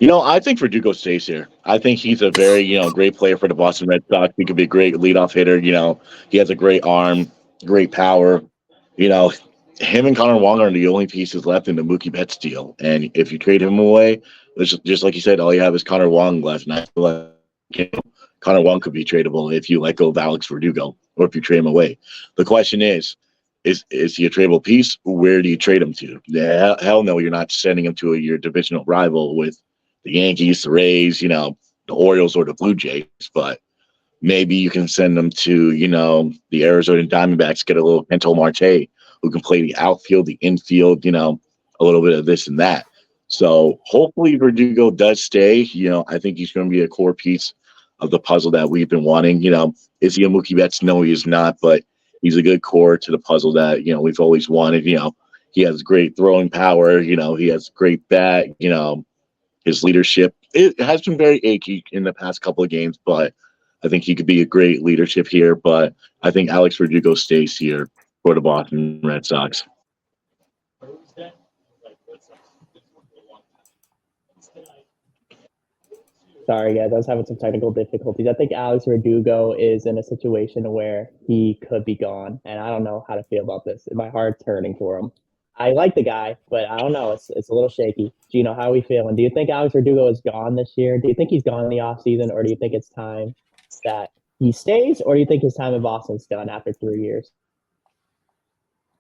I think Verdugo stays here. I think he's a very, great player for the Boston Red Sox. He could be a great leadoff hitter. He has a great arm, great power. You know, him and Connor Wong are the only pieces left in the Mookie Betts deal. And if you trade him away, it's just like you said, all you have is Connor Wong left. And I feel like Connor Wong could be tradable if you let go of Alex Verdugo or if you trade him away. The question is he a tradable piece? Where do you trade him to? Hell no, you're not sending him to your divisional rival with the Yankees, the Rays, the Orioles or the Blue Jays, but maybe you can send them to, the Arizona Diamondbacks, get a little Kento Marte who can play the outfield, the infield, a little bit of this and that. So hopefully Verdugo does stay. I think he's going to be a core piece of the puzzle that we've been wanting. Is he a Mookie Betts? No, he is not, but he's a good core to the puzzle that, we've always wanted. He has great throwing power. He has great bat, his leadership. It has been very achy in the past couple of games, but I think he could be a great leadership here. But I think Alex Verdugo stays here for the Boston Red Sox. Sorry, guys, I was having some technical difficulties. I think Alex Verdugo is in a situation where he could be gone, and I don't know how to feel about this. My heart's hurting for him. I like the guy, but I don't know. It's a little shaky. Gino, how are we feeling? Do you think Alex Verdugo is gone this year? Do you think he's gone in the offseason, or do you think it's time that he stays, or do you think his time in Boston's done after 3 years?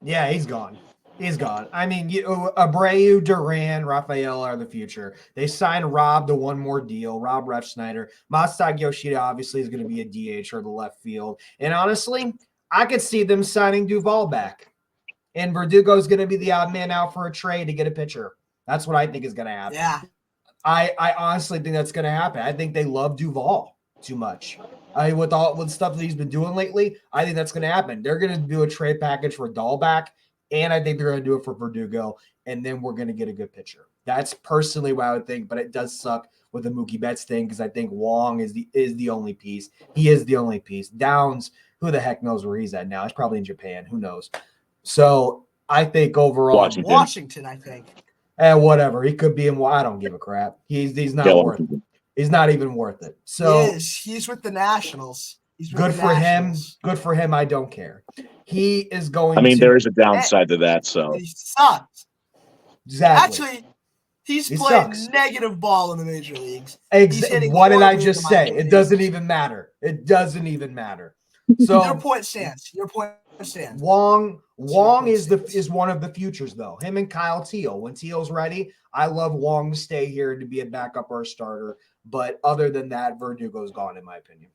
Yeah, he's gone. He's gone. I mean, Abreu, Duran, Rafael are the future. They signed Rob to one more deal, Rob Refsnyder. Masataka Yoshida obviously is going to be a DH or the left field. And honestly, I could see them signing Duvall back. And Verdugo is going to be the odd man out for a trade to get a pitcher. That's what I think is going to happen. Yeah. I honestly think that's going to happen. I think they love Duvall too much. With stuff that he's been doing lately, I think that's going to happen. They're going to do a trade package for Dahlback, and I think they're going to do it for Verdugo, and then we're going to get a good pitcher. That's personally what I would think, but it does suck with the Mookie Betts thing because I think Wong is the only piece. He is the only piece. Downs, who the heck knows where he's at now? He's probably in Japan. Who knows? So I think overall, Washington, I think. Whatever. He could be in. I don't give a crap. He's not worth it. He's not even worth it. So he's with the Nationals. Good for him. Good for him. I don't care. He is going. There is a downside to that. So he sucks. Exactly. Actually, he's playing negative ball in the major leagues. What did I just say? It doesn't even matter. It doesn't even matter. So your point stands. Wong is one of the futures though. Him and Kyle Teal. When Teal's ready, I love Wong to stay here to be a backup or a starter. But other than that, Verdugo's gone in my opinion.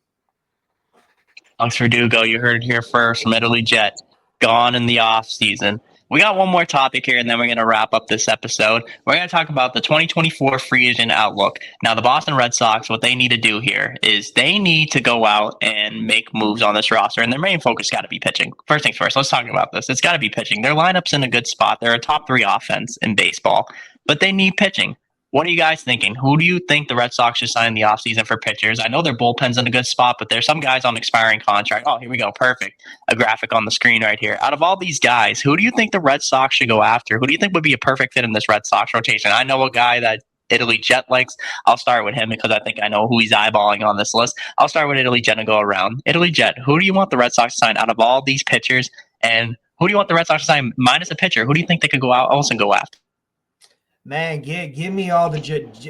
Alex Verdugo, you heard it here first from Italy Jet. Gone in the offseason. We got one more topic here, and then we're going to wrap up this episode. We're going to talk about the 2024 free agent outlook. Now, the Boston Red Sox, what they need to do here is they need to go out and make moves on this roster, and their main focus got to be pitching. First things first, let's talk about this. It's got to be pitching. Their lineup's in a good spot. They're a top 3 offense in baseball, but they need pitching. What are you guys thinking? Who do you think the Red Sox should sign in the offseason for pitchers? I know their bullpen's in a good spot, but there's some guys on expiring contract. Oh, here we go. Perfect. A graphic on the screen right here. Out of all these guys, who do you think the Red Sox should go after? Who do you think would be a perfect fit in this Red Sox rotation? I know a guy that Italy Jet likes. I'll start with him because I think I know who he's eyeballing on this list. I'll start with Italy Jet and go around. Italy Jet, who do you want the Red Sox to sign out of all these pitchers? And who do you want the Red Sox to sign minus a pitcher? Who do you think they could go out also go after? Man, give me all the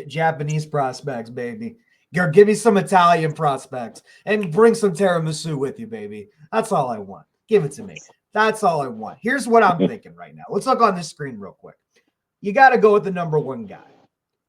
Japanese prospects, baby. Give me some Italian prospects and bring some tiramisu with you, baby. That's all I want. Give it to me. That's all I want. Here's what I'm thinking right now. Let's look on this screen real quick. You got to go with the number 1 guy.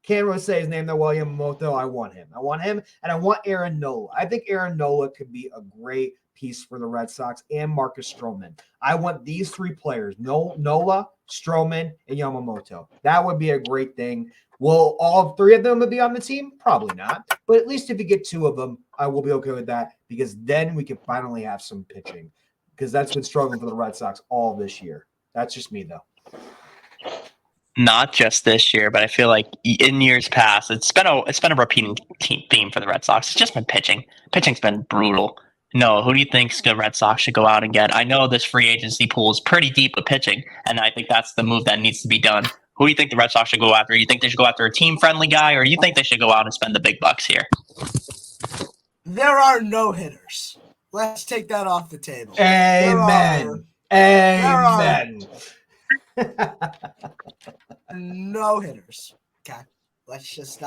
Can't really say his name though. Yamamoto. I want him, and I want Aaron Nola. I think Aaron Nola could be a great piece for the Red Sox and Marcus Stroman. I want these 3 players: Nola, Stroman, and Yamamoto. That would be a great thing. Will all 3 of them be on the team? Probably not. But at least if you get 2 of them, I will be okay with that because then we can finally have some pitching because that's been struggling for the Red Sox all this year. That's just me though. Not just this year, but I feel like in years past, it's been a repeating theme for the Red Sox. It's just been pitching. Pitching's been brutal. No, who do you think the Red Sox should go out and get? I know this free agency pool is pretty deep with pitching, and I think that's the move that needs to be done. Who do you think the Red Sox should go after? You think they should go after a team-friendly guy, or you think they should go out and spend the big bucks here? There are no hitters. Let's take that off the table. Amen. Amen. No hitters. Okay. Let's just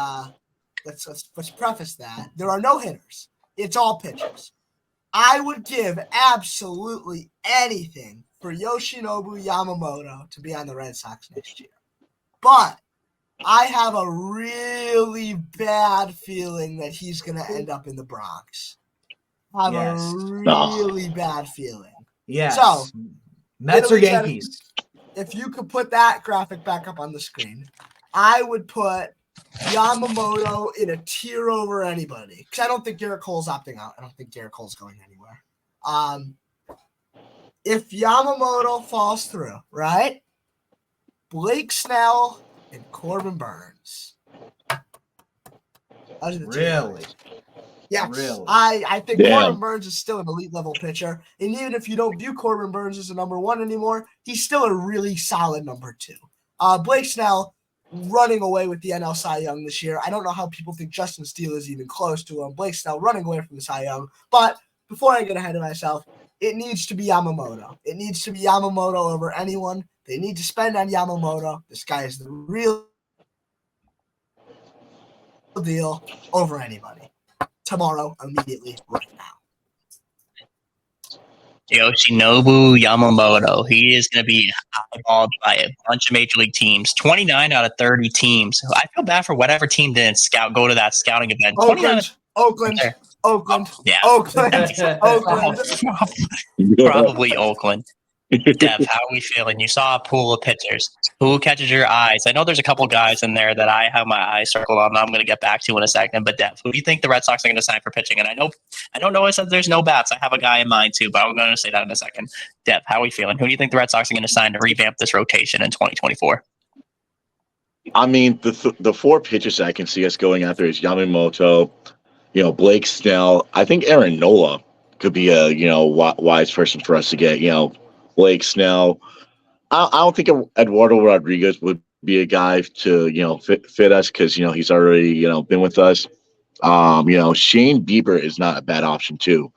let's preface that. There are no hitters. It's all pitchers. I would give absolutely anything for Yoshinobu Yamamoto to be on the Red Sox next year. But I have a really bad feeling that he's going to end up in the Bronx. I have a really bad feeling. Yes. So, Mets or Yankees? If you could put that graphic back up on the screen, I would put Yamamoto in a tier over anybody. Because I don't think Garrett Cole's opting out. I don't think Garrett Cole's going anywhere. If Yamamoto falls through, right? Blake Snell and Corbin Burns. Really? Yes. Really? I think Damn. Corbin Burns is still an elite level pitcher. And even if you don't view Corbin Burns as a number one anymore, he's still a really solid number two. Blake Snell running away with the NL Cy Young this year. I don't know how people think Justin Steele is even close to him. Blake Snell running away from the Cy Young. But before I get ahead of myself, it needs to be Yamamoto. It needs to be Yamamoto over anyone. They need to spend on Yamamoto. This guy is the real deal over anybody. Tomorrow, immediately, right now. Yoshinobu Yamamoto. He is going to be eyeballed by a bunch of major league teams. 29 out of 30 teams. I feel bad for whatever team didn't go to that scouting event. Oakland. Yeah. Oakland. Probably Oakland. Dev, how are we feeling? You saw a pool of pitchers. Who catches your eyes? I know there's a couple guys in there that I have my eyes circled on. I'm going to get back to in a second. But Dev, who do you think the Red Sox are going to sign for pitching? And I know Noah said there's no bats. I have a guy in mind too, but I'm going to say that in a second. Dev, how are we feeling? Who do you think the Red Sox are going to sign to revamp this rotation in 2024? I mean, the four pitchers I can see us going after is Yamamoto, Blake Snell. I think Aaron Nola could be a wise person for us to get. Blake Snell. I don't think Eduardo Rodriguez would be a guy to fit us because he's already been with us. Shane Bieber is not a bad option too.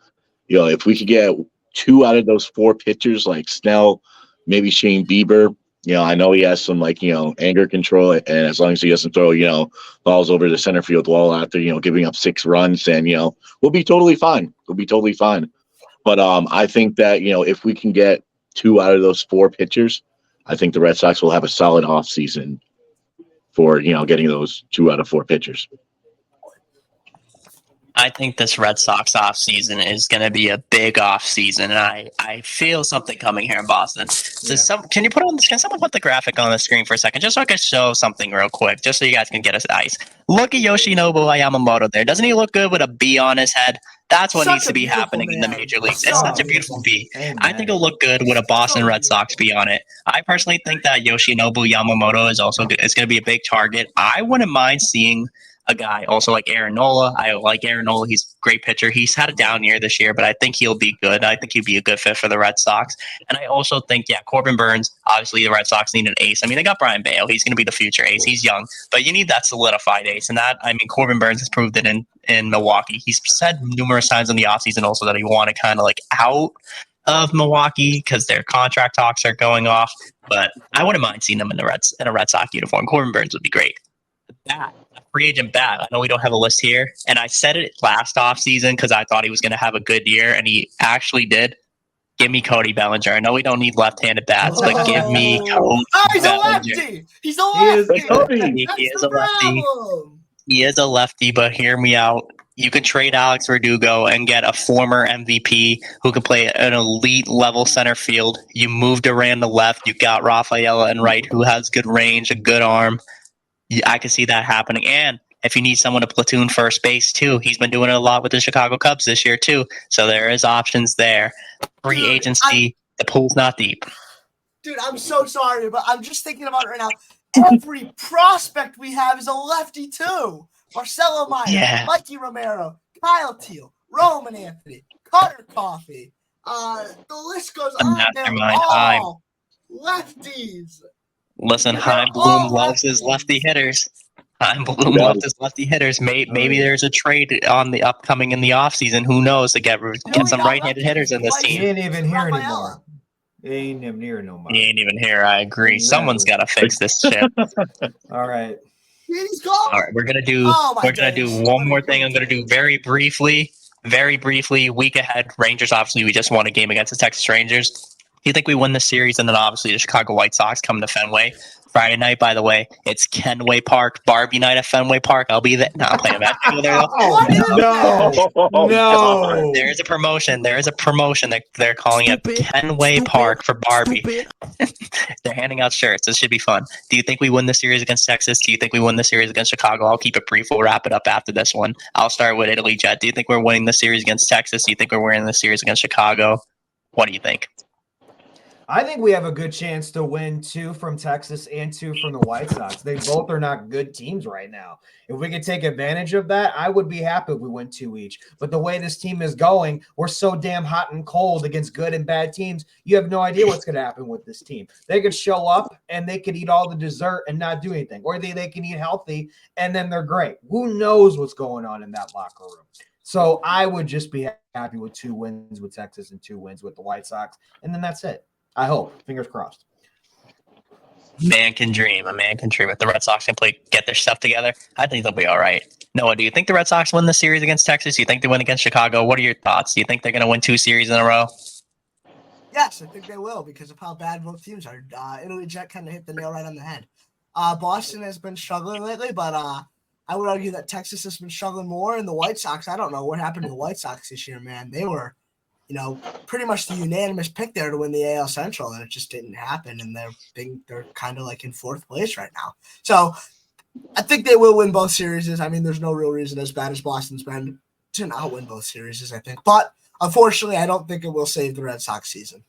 If we could get two out of those four pitchers like Snell, maybe Shane Bieber. I know he has some anger control, and as long as he doesn't throw balls over the center field wall after giving up 6 runs, then we'll be totally fine. But I think that if we can get 2 out of those 4 pitchers, I think the Red Sox will have a solid offseason for getting those 2 out of 4 pitchers. I think this Red Sox offseason is going to be a big offseason, and I feel something coming here in Boston. Can you can someone put the graphic on the screen for a second, just so I can show something real quick, just so you guys can get us ice. Look at Yoshinobu Yamamoto there. Doesn't he look good with a B on his head? That's what needs to be happening in the major leagues. It's such a beautiful B. I think it'll look good with a Boston Red Sox B on it. I personally think that Yoshinobu Yamamoto is going to be a big target. I wouldn't mind seeing a guy also like Aaron Nola. I like Aaron Nola. He's a great pitcher. He's had a down year this year, but I think he'll be good. I think he'd be a good fit for the Red Sox. And I also think, Corbin Burns, obviously the Red Sox need an ace. I mean, they got Brian Bale. He's going to be the future ace. He's young, but you need that solidified ace. And Corbin Burns has proved it in Milwaukee. He's said numerous times in the offseason also that he wanted kind of out of Milwaukee because their contract talks are going off. But I wouldn't mind seeing them in a Red Sox uniform. Corbin Burns would be great. A free agent bat. I know we don't have a list here, and I said it last offseason because I thought he was going to have a good year, and he actually did. Give me Cody Bellinger. I know we don't need left-handed bats, but give me Cody he's Bellinger. A lefty. He's a lefty. He is a lefty. He is a lefty, but hear me out. You could trade Alex Verdugo and get a former MVP who could play an elite level center field. You moved Duran to left. You got Rafaela and right, who has good range, a good arm. I can see that happening. And if you need someone to platoon first base too, he's been doing it a lot with the Chicago Cubs this year too. So there is options there. Free agency, the pool's not deep. Dude, I'm so sorry, but I'm just thinking about it right now. Every prospect we have is a lefty too. Marcelo Meyer, Mikey Romero, Kyle Teal, Roman Anthony, Cutter Coffee. The list goes The on. They're mastermind, all lefties. Listen, They're Chaim all Bloom loves his lefty lefties. hitters. Chaim Bloom Yeah. loves his lefty hitters. Maybe there's a trade on the upcoming in the offseason. Who knows to get some not right-handed hitters in this lefties. He team. ain't even here Rafaela. anymore. He ain't even here no more. He ain't even here. I agree. Exactly. Someone's got to fix this shit. All right. He's gone. All right, we're gonna do days. one more thing. I'm gonna do very briefly. Week ahead, Rangers. Obviously, we just won a game against the Texas Rangers. Do you think we win the series? And then obviously the Chicago White Sox come to Fenway Friday night. By the way, it's Kenway Park, Barbie night at Fenway Park. I'll be there. No, I'm playing basketball there. No. There is a promotion. They're calling it Kenway Park for Barbie. They're handing out shirts. This should be fun. Do you think we win the series against Texas? Do you think we win the series against Chicago? I'll keep it brief. We'll wrap it up after this one. I'll start with Italy, Jet. Do you think we're winning the series against Texas? Do you think we're winning the series against Chicago? What do you think? I think we have a good chance to win 2 from Texas and 2 from the White Sox. They both are not good teams right now. If we could take advantage of that, I would be happy if we win 2 each. But the way this team is going, we're so damn hot and cold against good and bad teams. You have no idea what's going to happen with this team. They could show up and they could eat all the dessert and not do anything. Or they can eat healthy and then they're great. Who knows what's going on in that locker room? So I would just be happy with 2 wins with Texas and 2 wins with the White Sox. And then that's it. I hope. Fingers crossed. Man can dream. A man can dream. If the Red Sox can get their stuff together, I think they'll be all right. Noah, do you think the Red Sox win the series against Texas? Do you think they win against Chicago? What are your thoughts? Do you think they're going to win 2 series in a row? Yes, I think they will because of how bad both teams are. Italy Jet kind of hit the nail right on the head. Boston has been struggling lately, but I would argue that Texas has been struggling more. And the White Sox, I don't know what happened to the White Sox this year, man. They were pretty much the unanimous pick there to win the AL Central, and it just didn't happen. And they're kind of like in 4th place right now. So I think they will win both series. I mean, there's no real reason, as bad as Boston's been, to not win both series, I think. But unfortunately, I don't think it will save the Red Sox season.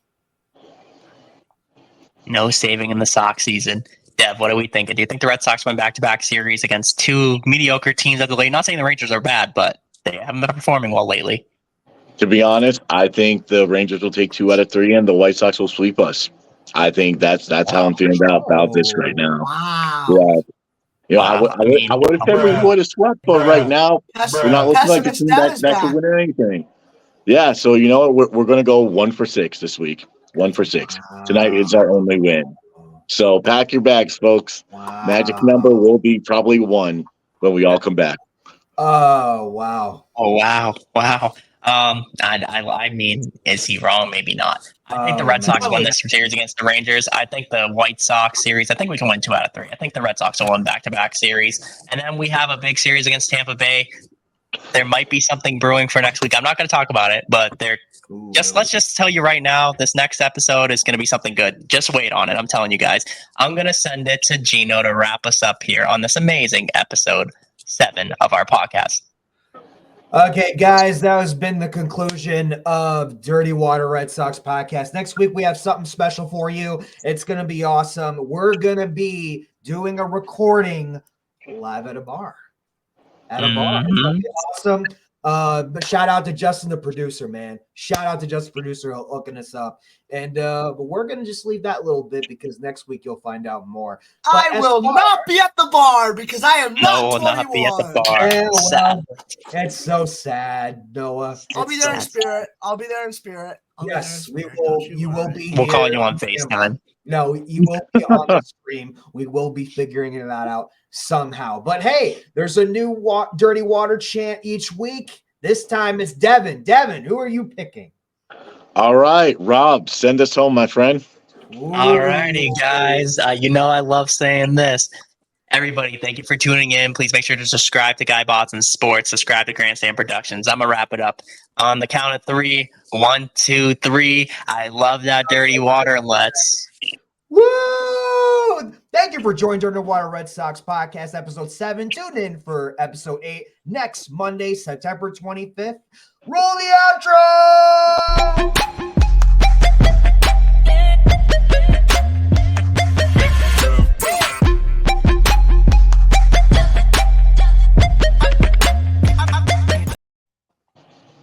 No saving in the Sox season. Dev, what are we thinking? Do you think the Red Sox win back-to-back series against 2 mediocre teams at the late? Not saying the Rangers are bad, but they haven't been performing well lately. To be honest, I think the Rangers will take 2 out of 3, and the White Sox will sweep us. I think that's how I'm feeling about this right now. Wow. Yeah. I would have said we would have swept, but right now we're not looking like a team that could win anything. Yeah, so you know what? We're going to go 1 for 6 this week. 1 for 6. Tonight is our only win. So pack your bags, folks. Magic number will be probably 1 when we all come back. Oh, wow. Oh, wow. I mean, is he wrong? Maybe not. I think the Red Sox won this series against the Rangers. I think the White Sox series, I think we can win 2 out of 3. I think the Red Sox will win back-to-back series. And then we have a big series against Tampa Bay. There might be something brewing for next week. I'm not going to talk about it, but let's just tell you right now, this next episode is going to be something good. Just wait on it. I'm telling you guys. I'm going to send it to Gino to wrap us up here on this amazing episode 7 of our podcast. Okay, guys, that has been the conclusion of Dirty Water Red Sox podcast. Next week, we have something special for you. It's going to be awesome. We're going to be doing a recording live at a bar. It's going to be awesome. But shout out to Justin, the producer, man. Shout out to Justin, the producer, hooking us up. And but we're going to just leave that little bit because next week you'll find out more. But I will not be at the bar because I am not 21. Not be at the bar. Yeah, well, it's so sad, Noah. I'll be there in spirit. Yes, we will. You will be. We'll call you on FaceTime. No, you will be on the stream. We will be figuring that out somehow. But hey, there's a new Dirty Water chant each week. This time it's Devin. Devin, who are you picking? All right, Rob, send us home, my friend. All righty, guys. I love saying this. Everybody, thank you for tuning in. Please make sure to subscribe to Guy Botson Sports. Subscribe to Grandstand Productions. I'm going to wrap it up on the count of 3. 1, 2, 3. I love that Dirty Water. Let's. Woo! Thank you for joining Dirty Water Red Sox podcast, episode 7. Tune in for episode 8 next Monday, September 25th. Roll the outro!